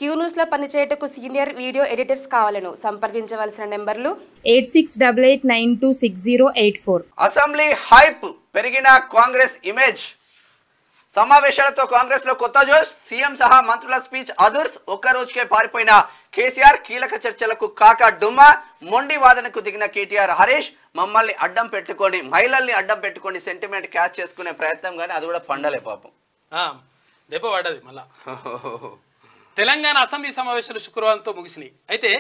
Q news లో పనిచేయటకు senior video editors కావాలను సంప్రదించవలసిన నెంబర్లు 8688926084. అసెంబ్లీ హైప్ పెరిగిన కాంగ్రెస్ ఇమేజ్. సమావేశాలతో కాంగ్రెస్ లో కొత్త జోష్. సీఎం సహా మంత్రుల స్పీచ్ అదుర్స్. ఒక్క రోజుకే పారిపోయిన కేసీఆర్ కీలక చర్చలకు కాక డుమ్మా. మొండి వాదనకు దిగిన కేటీఆర్ హరీష్. మమ్మల్ని అడ్డం పెట్టుకొని మహిళల్ని అడ్డం పెట్టుకొని సెంటిమెంట్ క్యాచ్ చేసుకునే ప్రయత్నం కానీ అది కూడా పండలే పాపం. దెబ్బ పడ్డది మళ్ళా. తెలంగాణ అసెంబ్లీ సమావేశాలు శుక్రవారంతో ముగిసినాయి. అయితే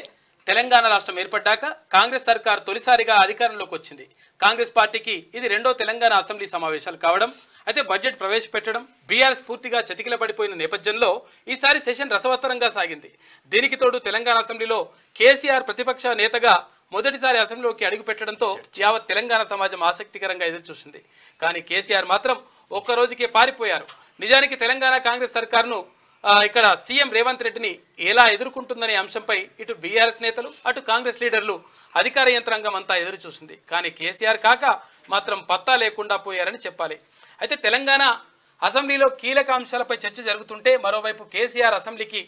తెలంగాణ రాష్ట్రం ఏర్పడ్డాక కాంగ్రెస్ సర్కార్ తొలిసారిగా అధికారంలోకి వచ్చింది. కాంగ్రెస్ పార్టీకి ఇది రెండో తెలంగాణ అసెంబ్లీ సమావేశాలు కావడం. అయితే బడ్జెట్ ప్రవేశపెట్టడం బీఆర్ఎస్ పూర్తిగా చతికిల పడిపోయిన నేపథ్యంలో ఈసారి సెషన్ రసవత్తరంగా సాగింది. దీనికి తోడు తెలంగాణ అసెంబ్లీలో కేసీఆర్ ప్రతిపక్ష నేతగా మొదటిసారి అసెంబ్లీలోకి అడుగు పెట్టడంతో యావత్ తెలంగాణ సమాజం ఆసక్తికరంగా ఎదురుచూసింది. కానీ కేసీఆర్ మాత్రం ఒక్క రోజుకే పారిపోయారు. నిజానికి తెలంగాణ కాంగ్రెస్ సర్కార్ను ఇక్కడ సీఎం రేవంత్ రెడ్డిని ఎలా ఎదుర్కొంటుందనే అంశంపై ఇటు బీఆర్ఎస్ నేతలు అటు కాంగ్రెస్ లీడర్లు అధికార యంత్రాంగం అంతా ఎదురు చూసింది. కానీ కేసీఆర్ కాక మాత్రం పత్తా లేకుండా పోయారని చెప్పాలి. అయితే తెలంగాణ అసెంబ్లీలో కీలక అంశాలపై చర్చ జరుగుతుంటే మరోవైపు కేసీఆర్ అసెంబ్లీకి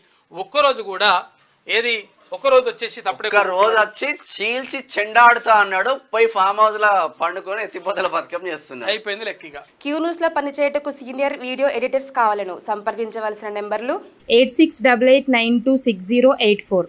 ఒక్కరోజు కూడా ఒక్కరోజు వచ్చేసి రోజు వచ్చి చీల్చి చెండాడుతా అన్నాడు. పోయి ఫామ్ హౌస్ లా పండుకొని ఎత్తిపోతల పథకం చేస్తున్నాడు. అయిపోయింది లెక్కగా. క్యూ న్యూస్ లో పనిచేయటకు సీనియర్ వీడియో ఎడిటర్స్ కావాలను సంప్రదించవలసిన నెంబర్లు 8688926084.